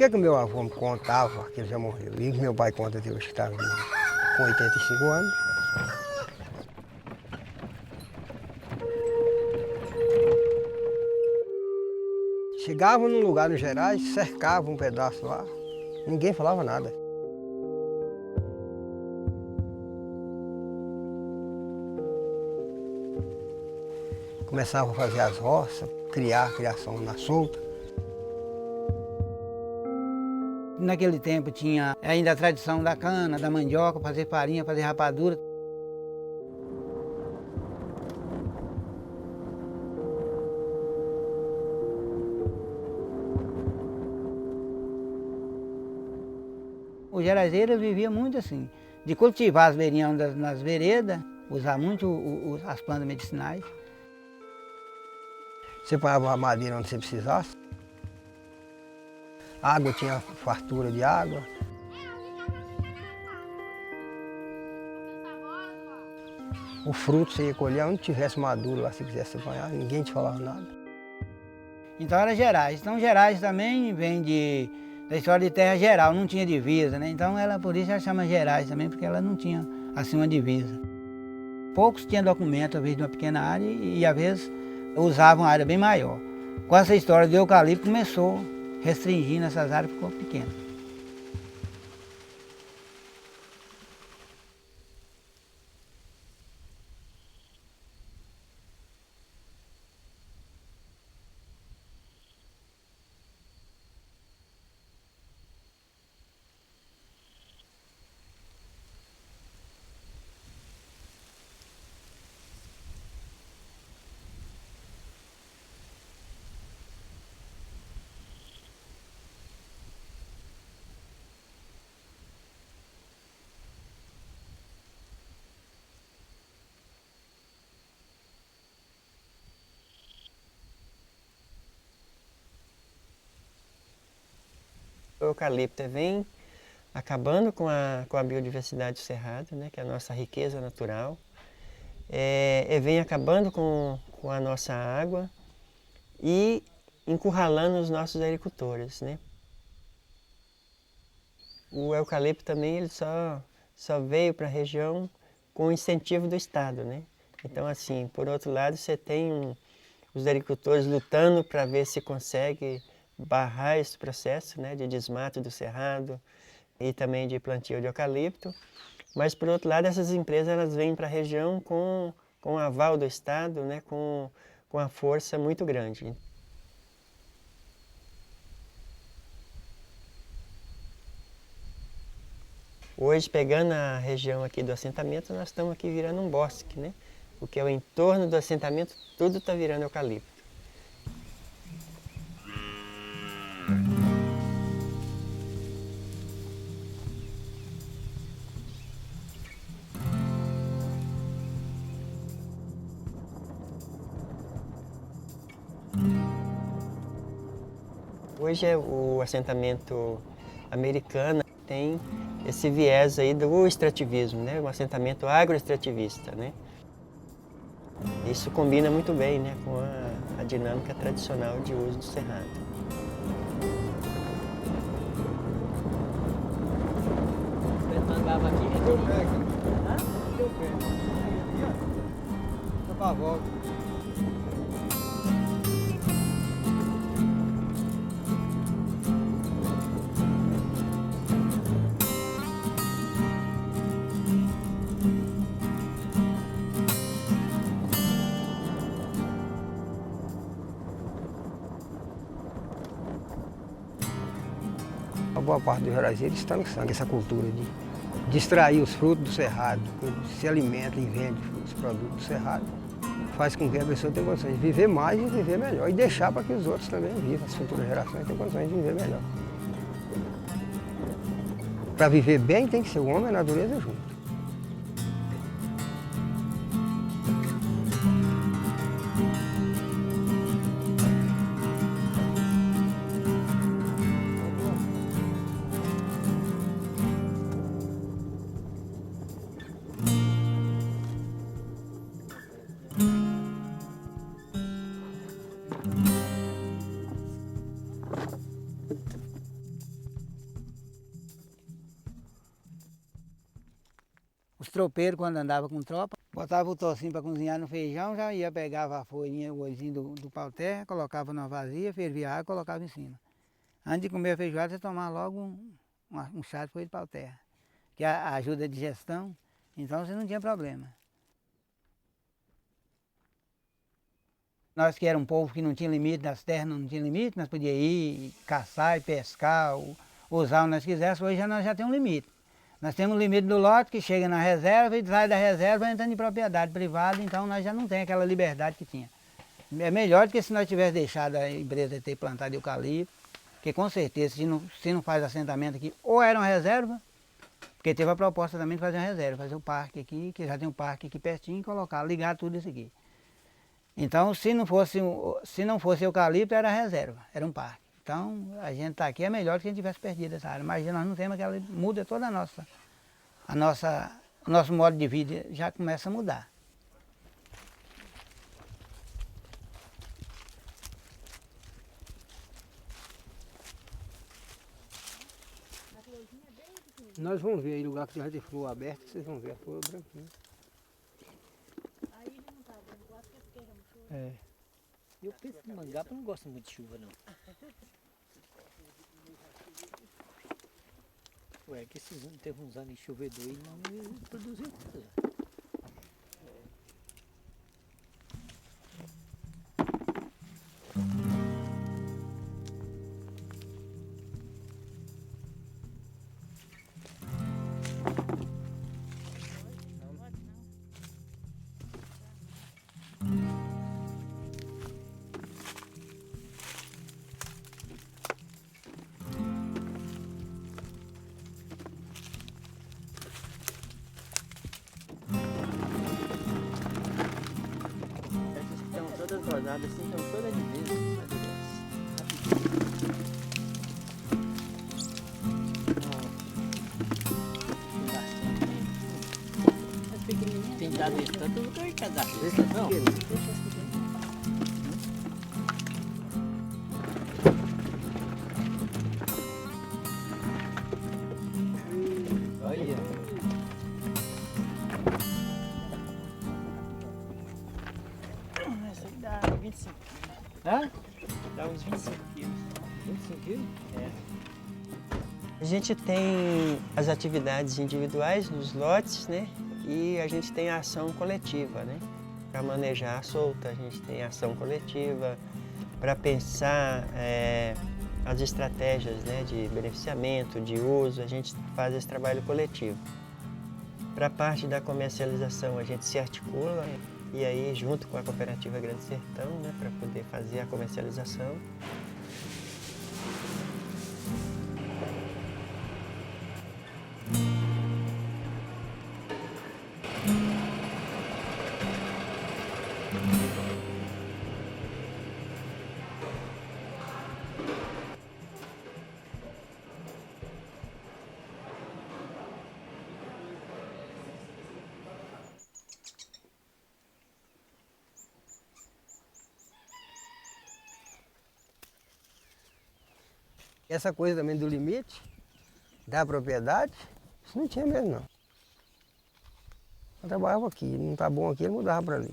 que meu avô me contava, que ele já morreu, e meu pai conta até hoje que está vivo, com 85 anos. Chegava num lugar no Gerais, cercava um pedaço lá, ninguém falava nada. Começava a fazer as roças, criação na solta. Naquele tempo tinha ainda a tradição da cana, da mandioca, fazer farinha, fazer rapadura. O geraizeiro vivia muito assim, de cultivar as beirinhas nas veredas, usar muito as plantas medicinais. Você põe a madeira onde você precisasse. A água tinha fartura de água. O fruto você ia colher onde tivesse maduro lá, se quisesse apanhar, ninguém te falava nada. Então era Gerais. Então Gerais também vem da história de terra geral, não tinha divisa, né? Então por isso ela chama Gerais também, porque ela não tinha assim uma divisa. Poucos tinham documento, às vezes, de uma pequena área e às vezes usavam uma área bem maior. Com essa história do eucalipto começou restringindo essas áreas, ficou pequena. O eucalipto vem acabando com a biodiversidade do cerrado, né, que é a nossa riqueza natural. Vem acabando com a nossa água e encurralando os nossos agricultores, né? O eucalipto também ele só veio para a região com o incentivo do Estado, né? Então, assim, por outro lado, você tem os agricultores lutando para ver se consegue barrar esse processo, né, de desmato do cerrado e também de plantio de eucalipto. Mas, por outro lado, essas empresas elas vêm para a região com o aval do Estado, né, com a força muito grande. Hoje, pegando a região aqui do assentamento, nós estamos aqui virando um bosque, né? O que é o entorno do assentamento, tudo está virando eucalipto. Hoje o assentamento americano tem esse viés aí do extrativismo, né? Um assentamento agroextrativista, né? Isso combina muito bem, né, com a dinâmica tradicional de uso do cerrado. Mandava aqui, Deu pé aqui. Hã? Deu pé. Aí, aqui, ó. Foi pra volta. A boa parte dos geraizenses está no sangue, essa cultura de extrair os frutos do cerrado, se alimenta e vende os produtos do cerrado, faz com que a pessoa tenha condições de viver mais e viver melhor, e deixar para que os outros também vivam, as futuras gerações tenham condições de viver melhor. Para viver bem tem que ser o homem e a natureza juntos. tropeiros quando andava com tropa. Botava o tocinho para cozinhar no feijão, já ia, pegava a folhinha, o olhinho do pau-terra, colocava numa vasilha, fervia água e colocava em cima. Antes de comer a feijoada, você tomava logo um chá de folha de pau-terra, que ajuda a digestão, então você não tinha problema. Nós que era um povo que não tinha limite, das terras não tinha limite, nós podíamos ir caçar e pescar, usar o que nós quiséssemos, hoje nós já temos um limite. Nós temos um limite do lote que chega na reserva e sai da reserva entrando em propriedade privada, então nós já não temos aquela liberdade que tinha. É melhor do que se nós tivéssemos deixado a empresa ter plantado eucalipto, porque com certeza se não faz assentamento aqui, ou era uma reserva, porque teve a proposta também de fazer uma reserva, fazer um parque aqui, que já tem um parque aqui pertinho, e colocar, ligar tudo isso aqui. Então, se não fosse eucalipto, era reserva, era um parque. Então, a gente está aqui é melhor do que a gente tivesse perdido essa área. Mas nós não temos aquela... muda toda o nosso modo de vida já começa a mudar. Nós vamos ver aí lugar que já tem flor aberta, vocês vão ver a flor branquinha. Aí ele não tá dando lá porque as queijam muito. É. Eu penso que mangaba não gosta muito de chuva, não. Ué, que esses anos, teve uns anos de chovedor e não produziu nada. Essas que estão todas rosadas assim, estão todas de mesmo. Tem dado esse tanto, não tem casar. Esse é pequeno. Olha. Essa aí dá 25 quilos. Hã? Dá uns 25 quilos. 25 quilos? É. A gente tem as atividades individuais nos lotes, né? E a gente tem a ação coletiva, né? Para manejar a solta, a gente tem a ação coletiva, para pensar as estratégias, né, de beneficiamento, de uso, a gente faz esse trabalho coletivo. Para a parte da comercialização, a gente se articula e aí junto com a Cooperativa Grande Sertão, né, para poder fazer a comercialização. Essa coisa também do limite, da propriedade, isso não tinha mesmo não. Eu trabalhava aqui, não está bom aqui, ele mudava para ali.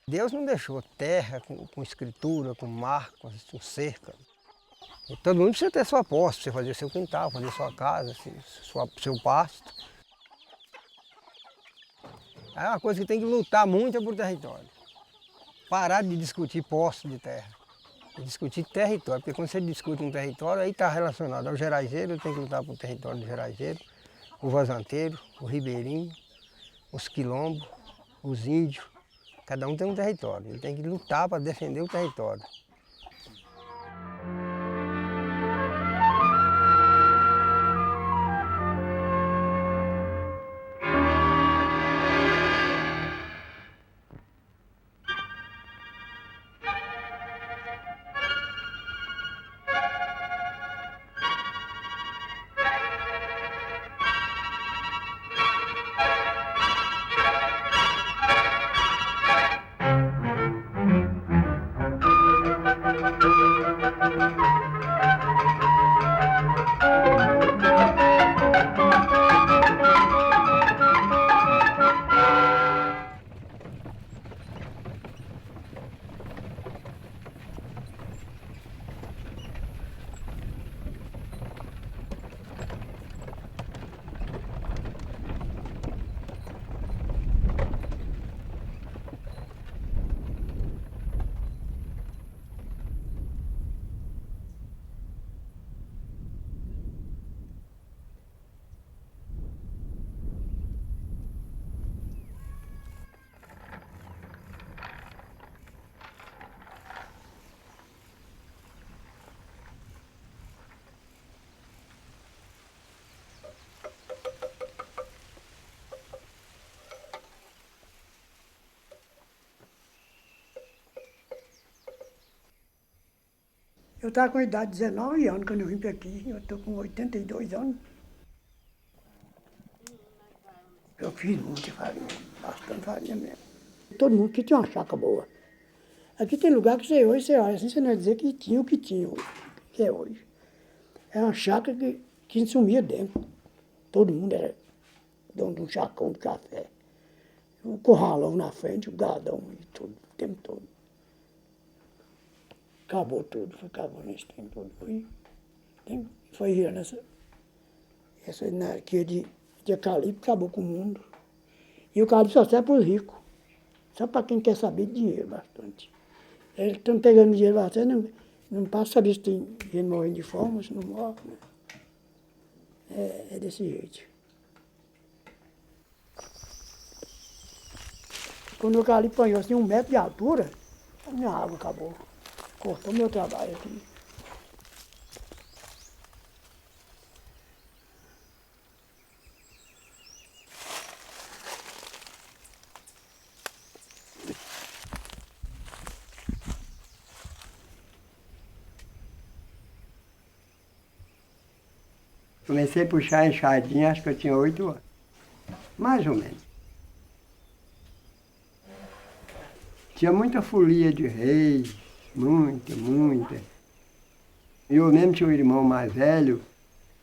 Deus não deixou terra com escritura, com marco, com cerca. E todo mundo precisa ter sua posse, você fazer seu quintal, fazer sua casa, seu pasto. É uma coisa que tem que lutar muito por território. Parar de discutir posse de terra, discutir território, porque quando você discute um território, aí está relacionado ao geraizeiro, tem que lutar por território do geraizeiro, o vazanteiro, o ribeirinho, os quilombos, os índios, cada um tem um território, ele tem que lutar para defender o território. Eu estava com a idade de 19 anos quando eu vim para aqui. Eu estou com 82 anos. Eu fiz muita farinha, bastante farinha mesmo. Todo mundo que tinha uma chácara boa. Aqui tem lugar que você olha assim, você não vai dizer que tinha o que tinha hoje, que é hoje. É uma chácara que sumia dentro. Todo mundo era dono de um chacão de café. O curralão na frente, o gadão e tudo, o tempo todo. Acabou tudo, foi acabando esse tempo todo. Foi virando essa anarquia de eucalipto, acabou com o mundo. E o eucalipto só serve para os ricos. Só para quem quer saber de dinheiro bastante. Eles estão pegando dinheiro bastante, não passa saber se tem gente morrendo de fome, se não morre. Né? É desse jeito. Quando o eucalipto apanhou assim 1 metro de altura, a minha água acabou. Cortou meu trabalho aqui. Comecei a puxar a enxadinha, acho que eu tinha 8 anos. Mais ou menos. Tinha muita folia de reis, muita. Eu mesmo tinha um irmão mais velho,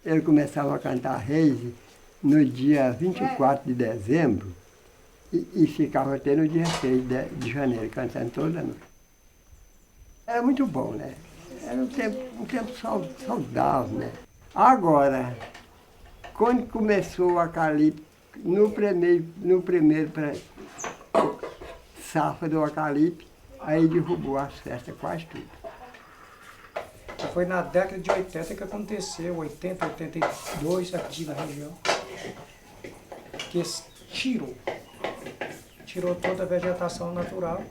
ele começava a cantar reis no dia 24 de dezembro e ficava até no dia 6 de janeiro, cantando toda noite. Era muito bom, né? Era um tempo saudável, né? Agora, quando começou o eucalipto, no primeiro safra do eucalipto, aí derrubou as festas quase tudo. Foi na década de 80 que aconteceu, 80, 82, aqui na região. Que tirou toda a vegetação natural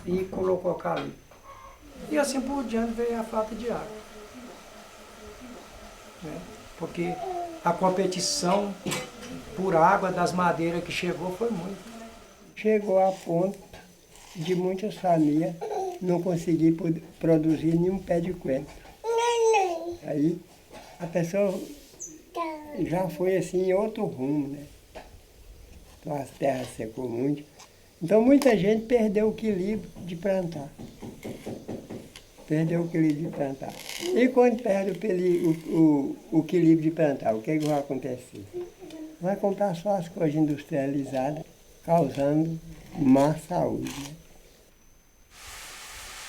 e colocou eucalipto. E assim por diante veio a falta de água. Né? Porque a competição por água das madeiras que chegou foi muito. Chegou a ponto de muitas famílias não conseguir produzir nenhum pé de coentro. Aí a pessoa já foi assim em outro rumo, né? Então as terras secou muito. Então muita gente perdeu o equilíbrio de plantar. E quando perde o equilíbrio de plantar, o que vai acontecer? Vai comprar só as coisas industrializadas, causando má saúde. Né?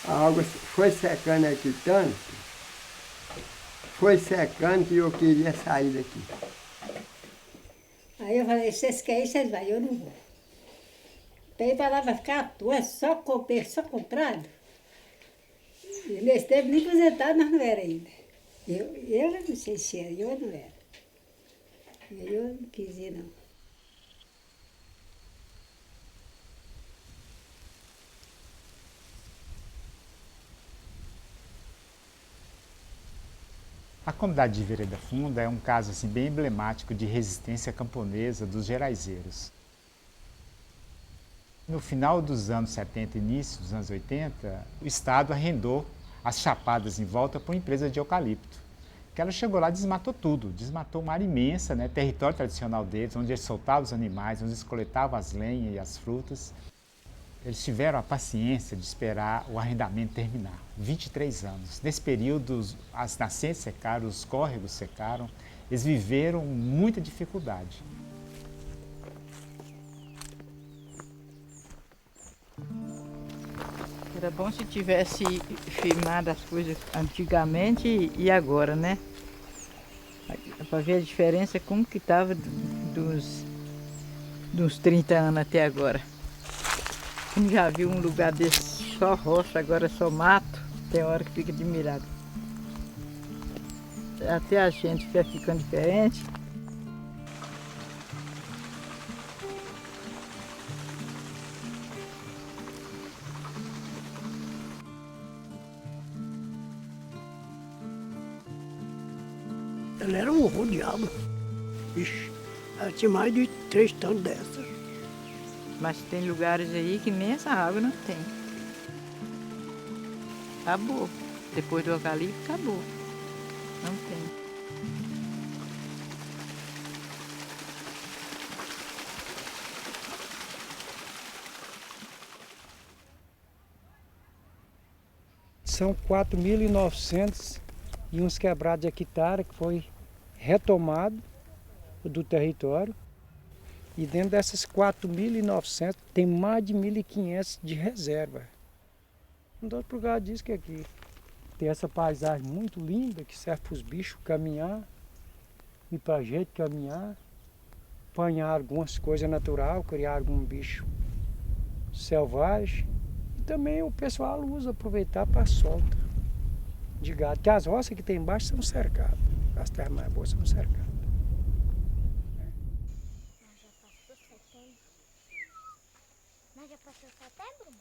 A água foi secando aqui tanto, que eu queria sair daqui. Aí eu falei, vocês querem, vocês vão, eu não vou. Daí para lá vai ficar à toa, só comprado. E nesse tempo nem aposentado nós não era ainda. Eu não sei se era, eu não era. Eu não quis ir, não. A comunidade de Vereda Funda é um caso assim, bem emblemático de resistência camponesa dos geraizeiros. No final dos anos 70 e início dos anos 80, o Estado arrendou as chapadas em volta para uma empresa de eucalipto. Que ela chegou lá e desmatou tudo, desmatou uma área imensa, né, território tradicional deles, onde eles soltavam os animais, onde eles coletavam as lenhas e as frutas. Eles tiveram a paciência de esperar o arrendamento terminar, 23 anos. Nesse período, as nascentes secaram, os córregos secaram, eles viveram muita dificuldade. Era bom se tivesse filmado as coisas antigamente e agora, né? Para ver a diferença como que estava dos 30 anos até agora. Quem já viu um lugar desse só roça, agora só mato, tem hora que fica admirado. Até a gente vai ficando diferente. Ela era um horror de água. Ixi, ela tinha mais de 3 tantos dessas. Mas tem lugares aí que nem essa água não tem. Acabou. Depois do eucalipto, acabou. Não tem. São 4.900 e uns quebrados de hectare que foi retomado do território. E dentro dessas 4.900 tem mais de 1.500 de reserva. Então, por causa disso que aqui tem essa paisagem muito linda que serve para os bichos caminhar e para a gente caminhar, apanhar algumas coisas naturais, criar algum bicho selvagem. E também o pessoal usa aproveitar para a solta de gado, que as roças que tem embaixo são cercadas, as terras mais boas são cercadas. Mas já passou setembro?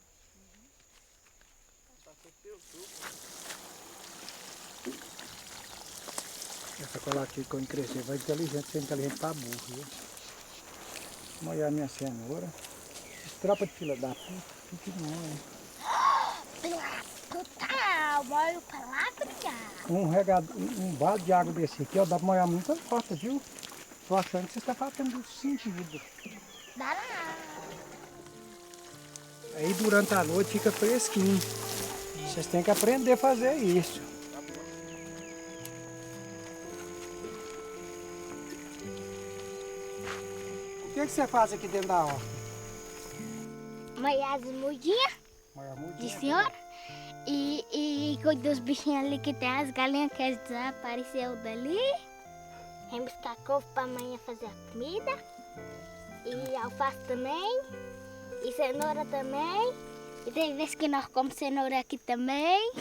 Essa colatina quando crescer vai ser inteligente para burro, viu? Molhar minha cenoura. Esse tropa de fila da puta, fica enorme. Pela puta, molho palavra. Um balde de água desse aqui, ó, dá pra molhar muita horta, viu? Tô achando que você está fazendo sentido. Dá nada. Aí durante a noite fica fresquinho. Vocês têm que aprender a fazer isso. O que você faz aqui dentro da horta? Molhar as mudinhas de senhora. E cuida dos bichinhos ali que tem as galinhas que desapareceu dali. Vem buscar couve pra amanhã fazer a comida. E alface também. E cenoura também. E tem vezes que nós comemos cenoura aqui também.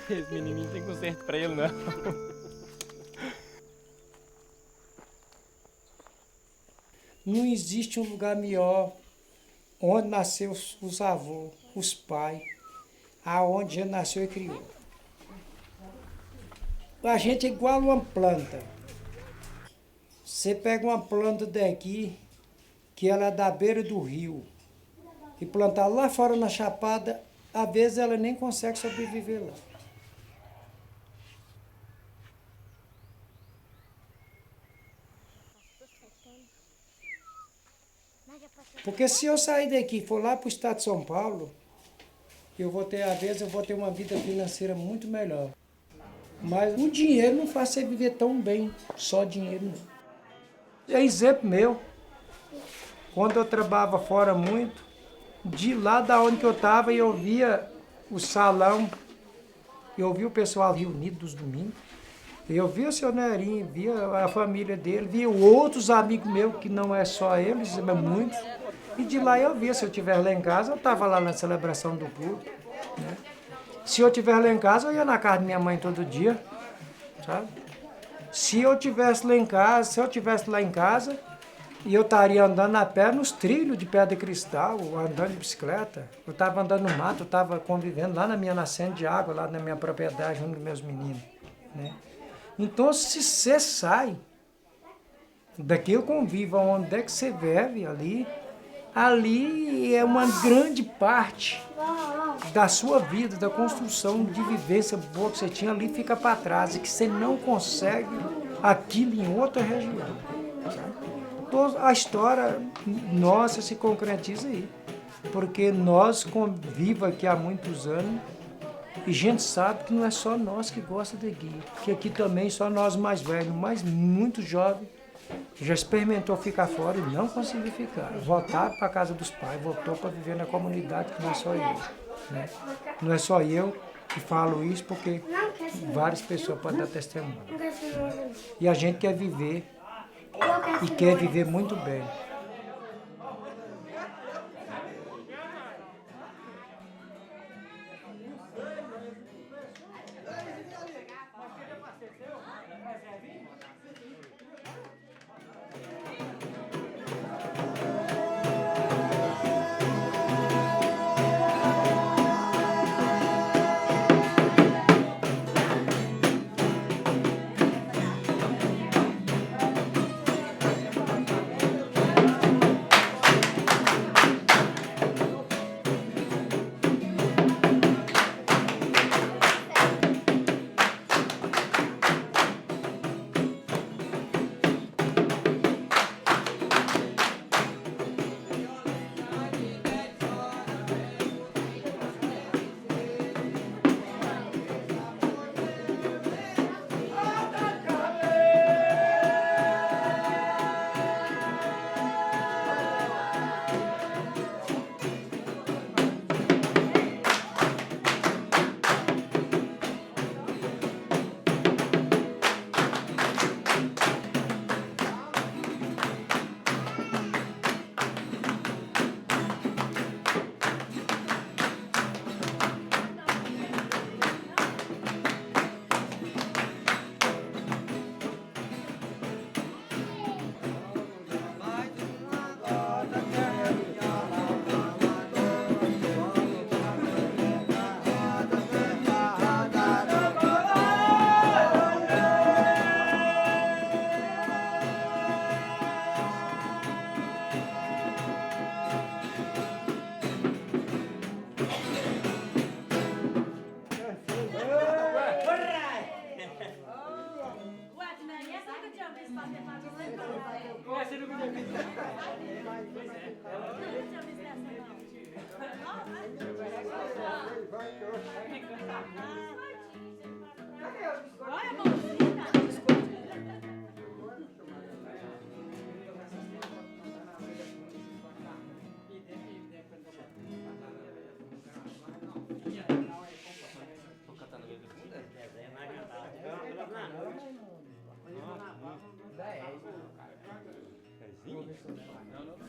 Esse menininho tem conserto pra ele, não. Não existe um lugar melhor onde nasceu os avós, os pais, aonde já nasceu e criou. A gente é igual uma planta. Você pega uma planta daqui, que ela é da beira do rio, e plantar lá fora na chapada, às vezes ela nem consegue sobreviver lá. Porque se eu sair daqui e for lá para o estado de São Paulo, às vezes eu vou ter uma vida financeira muito melhor. Mas o dinheiro não faz você viver tão bem, só dinheiro não. É exemplo meu. Quando eu trabalhava fora muito, de lá da onde que eu estava, eu via o salão, eu via o pessoal reunido dos domingos, eu via o seu Nerinho, via a família dele, via outros amigos meus, que não é só eles, mas muitos. E de lá eu via, se eu estivesse lá em casa, eu estava lá na celebração do culto. Né? Se eu estivesse lá em casa, eu ia na casa da minha mãe todo dia, sabe? Se eu estivesse lá em casa, e eu estaria andando a pé nos trilhos de pedra cristal, andando de bicicleta. Eu estava andando no mato, eu estava convivendo lá na minha nascente de água, lá na minha propriedade, junto com meus meninos. Né? Então, se você sai daquele convívio onde é que você vive ali é uma grande parte da sua vida, da construção de vivência boa que você tinha ali, fica para trás e que você não consegue aquilo em outra região. Sabe? Então, a história nossa se concretiza aí, porque nós convivemos aqui há muitos anos e a gente sabe que não é só nós que gosta daqui, que aqui também só nós mais velhos, mas muito jovens, já experimentou ficar fora e não conseguiu ficar. Voltar para a casa dos pais, voltou para viver na comunidade, que não é só eu. Né? Não é só eu que falo isso, porque várias pessoas podem dar testemunho. E a gente quer viver e quer viver muito bem. Não, não.